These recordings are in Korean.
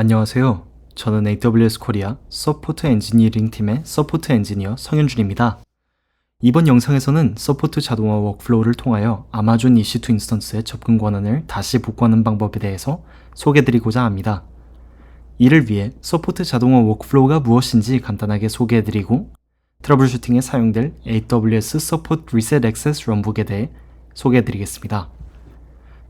안녕하세요. 저는 AWS 코리아 서포트 엔지니어링 팀의 서포트 엔지니어 성현준입니다. 이번 영상에서는 서포트 자동화 워크플로우를 통하여 아마존 EC2 인스턴스의 접근 권한을 다시 복구하는 방법에 대해서 소개해드리고자 합니다. 이를 위해 서포트 자동화 워크플로우가 무엇인지 간단하게 소개해드리고 트러블 슈팅에 사용될 AWS 서포트 리셋 액세스 런북에 대해 소개해드리겠습니다.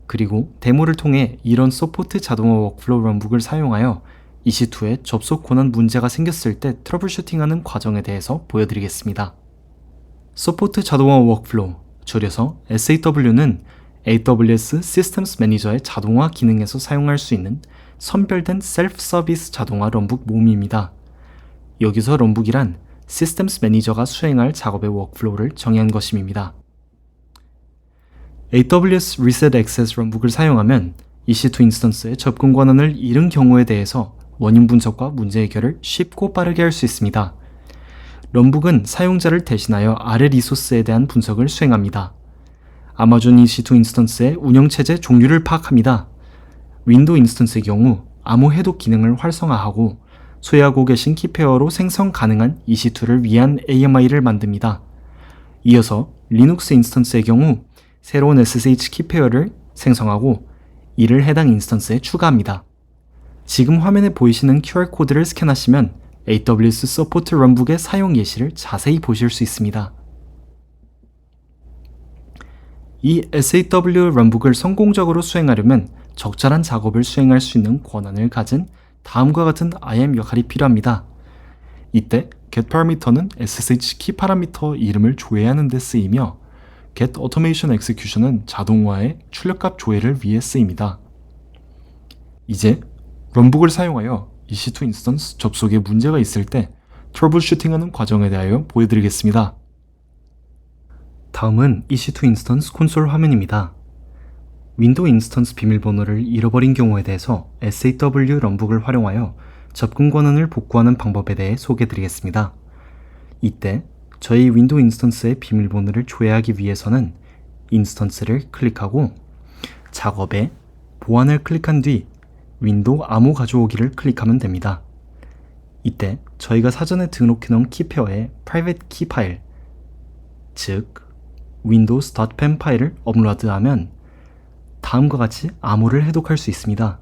그리고 데모를 통해 이런 서포트 자동화 워크플로우 런북을 사용하여 EC2에 접속 권한 문제가 생겼을 때 트러블 슈팅하는 과정에 대해서 보여드리겠습니다. 서포트 자동화 워크플로우, 줄여서 SAW는 AWS 시스템스 매니저의 자동화 기능에서 사용할 수 있는 선별된 셀프 서비스 자동화 런북 모음입니다. 여기서 런북이란 시스템스 매니저가 수행할 작업의 워크플로우를 정의한 것임입니다. AWS Reset Access 런북을 사용하면 EC2 인스턴스의 접근 권한을 잃은 경우에 대해서 원인 분석과 문제 해결을 쉽고 빠르게 할 수 있습니다. 런북은 사용자를 대신하여 아래 리소스에 대한 분석을 수행합니다. 아마존 EC2 인스턴스의 운영체제 종류를 파악합니다. 윈도우 인스턴스의 경우 암호 해독 기능을 활성화하고 소유하고 계신 키페어로 생성 가능한 EC2를 위한 AMI를 만듭니다. 이어서 리눅스 인스턴스의 경우 새로운 SSH 키페어를 생성하고 이를 해당 인스턴스에 추가합니다. 지금 화면에 보이시는 QR코드를 스캔하시면 AWS 서포트 런북의 사용 예시를 자세히 보실 수 있습니다. 이 SAW 런북을 성공적으로 수행하려면 적절한 작업을 수행할 수 있는 권한을 가진 다음과 같은 IAM 역할이 필요합니다. 이때 getParameter는 SSH 키 파라미터 이름을 조회하는 데 쓰이며 getAutomationExecution은 자동화의 출력값 조회를 위해 쓰입니다. 이제 런북을 사용하여 EC2 인스턴스 접속에 문제가 있을 때 트러블 슈팅하는 과정에 대하여 보여드리겠습니다. 다음은 EC2 인스턴스 콘솔 화면입니다. 윈도우 인스턴스 비밀번호를 잃어버린 경우에 대해서 SAW 런북을 활용하여 접근 권한을 복구하는 방법에 대해 소개해드리겠습니다. 이때 저희 윈도우 인스턴스의 비밀번호를 조회하기 위해서는 인스턴스를 클릭하고 작업에 보안을 클릭한 뒤 윈도우 암호 가져오기를 클릭하면 됩니다. 이때 저희가 사전에 등록해 놓은 키페어에 private key 파일, 즉 windows.pem 파일을 업로드하면 다음과 같이 암호를 해독할 수 있습니다.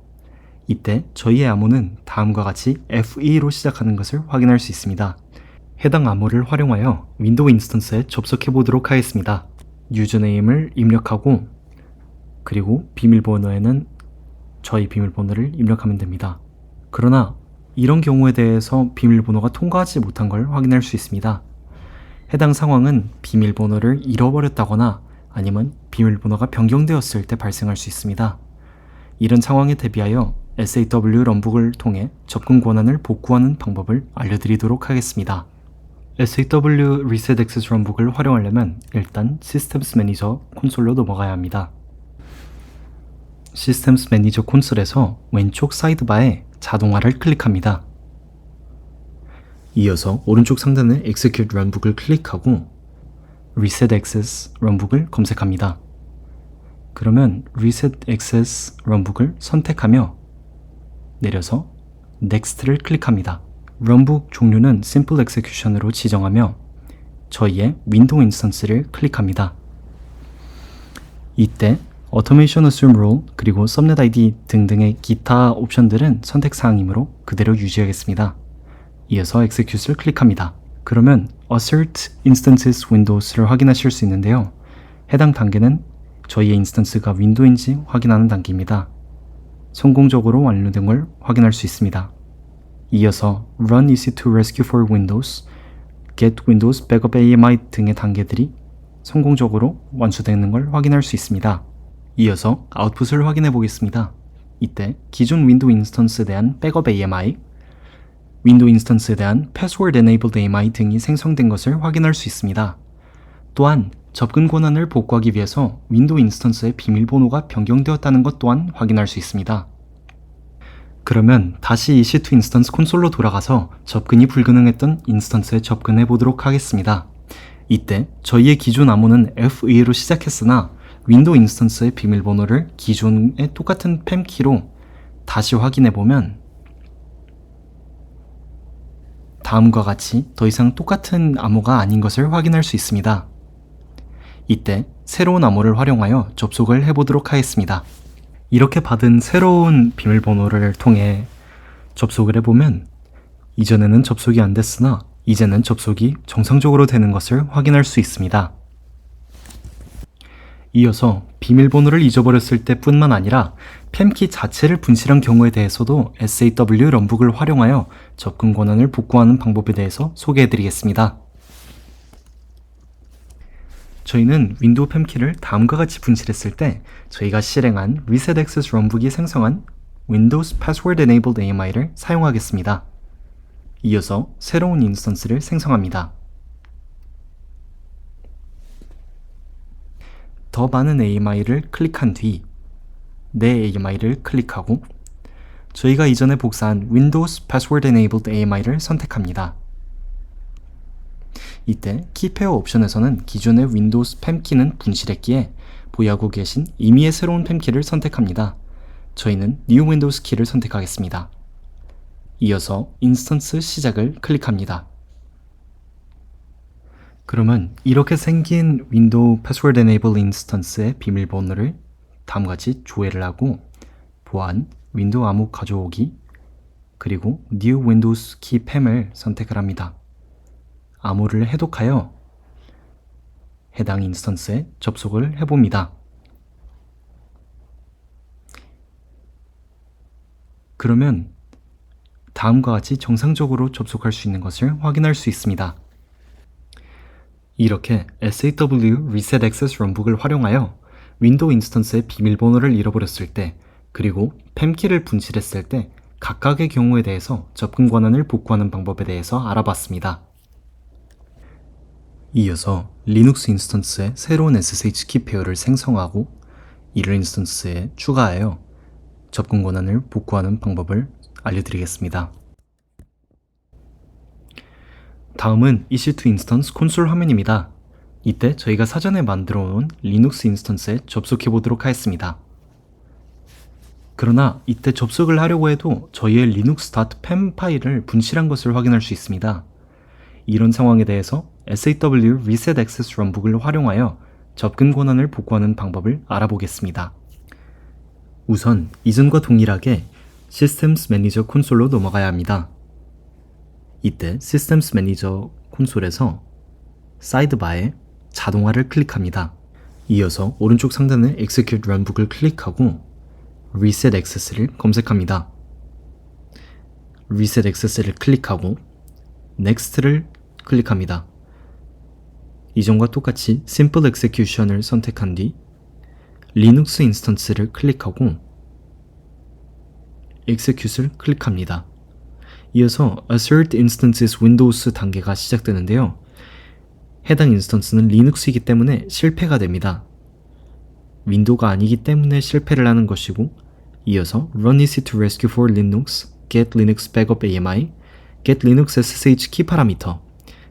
이때 저희의 암호는 다음과 같이 FE로 시작하는 것을 확인할 수 있습니다. 해당 암호를 활용하여 윈도우 인스턴스에 접속해 보도록 하겠습니다. 유저네임을 입력하고 그리고 비밀번호에는 저희 비밀번호를 입력하면 됩니다. 그러나 이런 경우에 대해서 비밀번호가 통과하지 못한 걸 확인할 수 있습니다. 해당 상황은 비밀번호를 잃어버렸다거나 아니면 비밀번호가 변경되었을 때 발생할 수 있습니다. 이런 상황에 대비하여 SAW 런북을 통해 접근 권한을 복구하는 방법을 알려드리도록 하겠습니다. SAW Reset Access 런북을 활용하려면 일단 시스템스 매니저 콘솔로 넘어가야 합니다. 시스템스 매니저 콘솔에서 왼쪽 사이드바에 자동화를 클릭합니다. 이어서 오른쪽 상단의 Execute 런북을 클릭하고 Reset Access 런북을 검색합니다. 그러면 Reset Access 런북을 선택하며 내려서 Next를 클릭합니다. 런북 종류는 Simple Execution으로 지정하며 저희의 윈도우 인스턴스를 클릭합니다. 이때 Automation Assume Role 그리고 Subnet ID 등등의 기타 옵션들은 선택사항이므로 그대로 유지하겠습니다. 이어서 Execute을 클릭합니다. 그러면 Assert Instances Windows를 확인하실 수 있는데요. 해당 단계는 저희의 인스턴스가 윈도우인지 확인하는 단계입니다. 성공적으로 완료된 걸 확인할 수 있습니다. 이어서 Run EC2 Rescue for Windows, Get Windows Backup AMI 등의 단계들이 성공적으로 완수되는 걸 확인할 수 있습니다. 이어서 아웃풋을 확인해 보겠습니다. 이때 기존 윈도우 인스턴스에 대한 백업 AMI, 윈도우 인스턴스에 대한 Password Enabled AMI 등이 생성된 것을 확인할 수 있습니다. 또한 접근 권한을 복구하기 위해서 윈도우 인스턴스의 비밀번호가 변경되었다는 것 또한 확인할 수 있습니다. 그러면 다시 EC2 인스턴스 콘솔로 돌아가서 접근이 불가능했던 인스턴스에 접근해 보도록 하겠습니다. 이때 저희의 기존 암호는 FE로 시작했으나 윈도우 인스턴스의 비밀번호를 기존의 똑같은 팸키로 다시 확인해 보면 다음과 같이 더 이상 똑같은 암호가 아닌 것을 확인할 수 있습니다. 이때 새로운 암호를 활용하여 접속을 해보도록 하겠습니다. 이렇게 받은 새로운 비밀번호를 통해 접속을 해보면 이전에는 접속이 안 됐으나 이제는 접속이 정상적으로 되는 것을 확인할 수 있습니다. 이어서 비밀번호를 잊어버렸을 때 뿐만 아니라 팸키 자체를 분실한 경우에 대해서도 SAW 럼북을 활용하여 접근 권한을 복구하는 방법에 대해서 소개해드리겠습니다. 저희는 윈도우 팸키를 다음과 같이 분실했을 때 저희가 실행한 Reset Access 럼북이 생성한 Windows Password Enabled AMI를 사용하겠습니다. 이어서 새로운 인스턴스를 생성합니다. 더 많은 AMI를 클릭한 뒤 내 AMI를 클릭하고 저희가 이전에 복사한 Windows Password Enabled AMI를 선택합니다. 이때 키페어 옵션에서는 기존의 윈도우스 팸키는 분실했기에 보유하고 계신 임의의 새로운 팸키를 선택합니다. 저희는 New Windows 키를 선택하겠습니다. 이어서 인스턴스 시작을 클릭합니다. 그러면 이렇게 생긴 윈도우 패스워드 에네이블 인스턴스의 비밀번호를 다음과 같이 조회를 하고 보안, 윈도우 암호 가져오기, 그리고 New Windows 키 팸을 선택을 합니다. 암호를 해독하여 해당 인스턴스에 접속을 해봅니다. 그러면 다음과 같이 정상적으로 접속할 수 있는 것을 확인할 수 있습니다. 이렇게 SAW Reset Access 럼북을 활용하여 윈도우 인스턴스의 비밀번호를 잃어버렸을 때 그리고 팸키를 분실했을 때 각각의 경우에 대해서 접근 권한을 복구하는 방법에 대해서 알아봤습니다. 이어서 리눅스 인스턴스에 새로운 SSH 키 페어를 생성하고 이를 인스턴스에 추가하여 접근 권한을 복구하는 방법을 알려드리겠습니다. 다음은 EC2 인스턴스 콘솔 화면입니다. 이때 저희가 사전에 만들어 놓은 리눅스 인스턴스에 접속해 보도록 하겠습니다. 그러나 이때 접속을 하려고 해도 저희의 linux.pem 파일을 분실한 것을 확인할 수 있습니다. 이런 상황에 대해서 SAW Reset Access 럼북을 활용하여 접근 권한을 복구하는 방법을 알아보겠습니다. 우선 이전과 동일하게 Systems Manager 콘솔로 넘어가야 합니다. 이때 Systems Manager 콘솔에서 사이드바에 자동화를 클릭합니다. 이어서 오른쪽 상단의 Execute 럼북을 클릭하고 Reset Access를 검색합니다. Reset Access를 클릭하고 Next를 클릭합니다. 이전과 똑같이 Simple Execution을 선택한 뒤 리눅스 인스턴스를 클릭하고 Execute을 클릭합니다. 이어서 Assert Instances Windows 단계가 시작되는데요. 해당 인스턴스는 리눅스이기 때문에 실패가 됩니다. 윈도우가 아니기 때문에 실패를 하는 것이고 이어서 Run EC2 Rescue for Linux, Get Linux Backup AMI, Get Linux SSH Key Parameter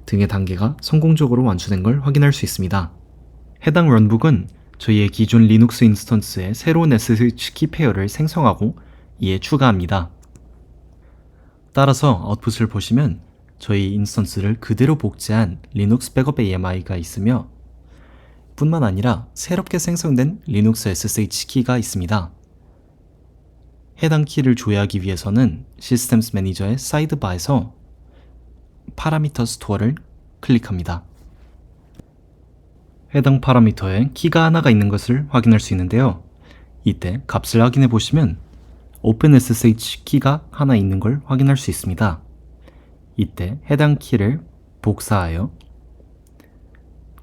등의 단계가 성공적으로 완수된 걸 확인할 수 있습니다. 해당 런북은 저희의 기존 리눅스 인스턴스에 새로운 SSH 키 페어를 생성하고 이에 추가합니다. 따라서 아웃풋을 보시면 저희 인스턴스를 그대로 복제한 리눅스 백업 AMI가 있으며 뿐만 아니라 새롭게 생성된 리눅스 SSH 키가 있습니다. 해당 키를 조회하기 위해서는 시스템스 매니저의 사이드바에서 파라미터 스토어를 클릭합니다. 해당 파라미터에 키가 하나가 있는 것을 확인할 수 있는데요. 이때 값을 확인해 보시면 OpenSSH 키가 하나 있는 걸 확인할 수 있습니다. 이때 해당 키를 복사하여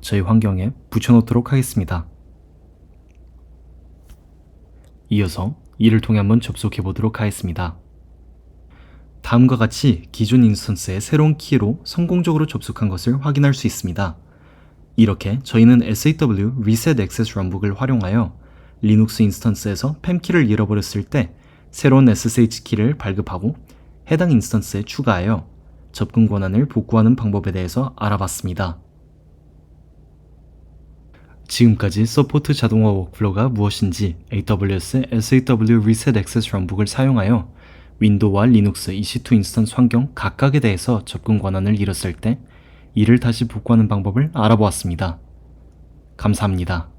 저희 환경에 붙여놓도록 하겠습니다. 이어서 이를 통해 한번 접속해 보도록 하겠습니다. 다음과 같이 기존 인스턴스의 새로운 키로 성공적으로 접속한 것을 확인할 수 있습니다. 이렇게 저희는 SAW Reset Access 럼북을 활용하여 리눅스 인스턴스에서 팸키를 잃어버렸을 때 새로운 SSH 키를 발급하고 해당 인스턴스에 추가하여 접근 권한을 복구하는 방법에 대해서 알아봤습니다. 지금까지 서포트 자동화 워크플로우가 무엇인지 AWS의 SAW Reset Access 럼북을 사용하여 윈도우와 리눅스 EC2 인스턴스 환경 각각에 대해서 접근 권한을 잃었을 때 이를 다시 복구하는 방법을 알아보았습니다. 감사합니다.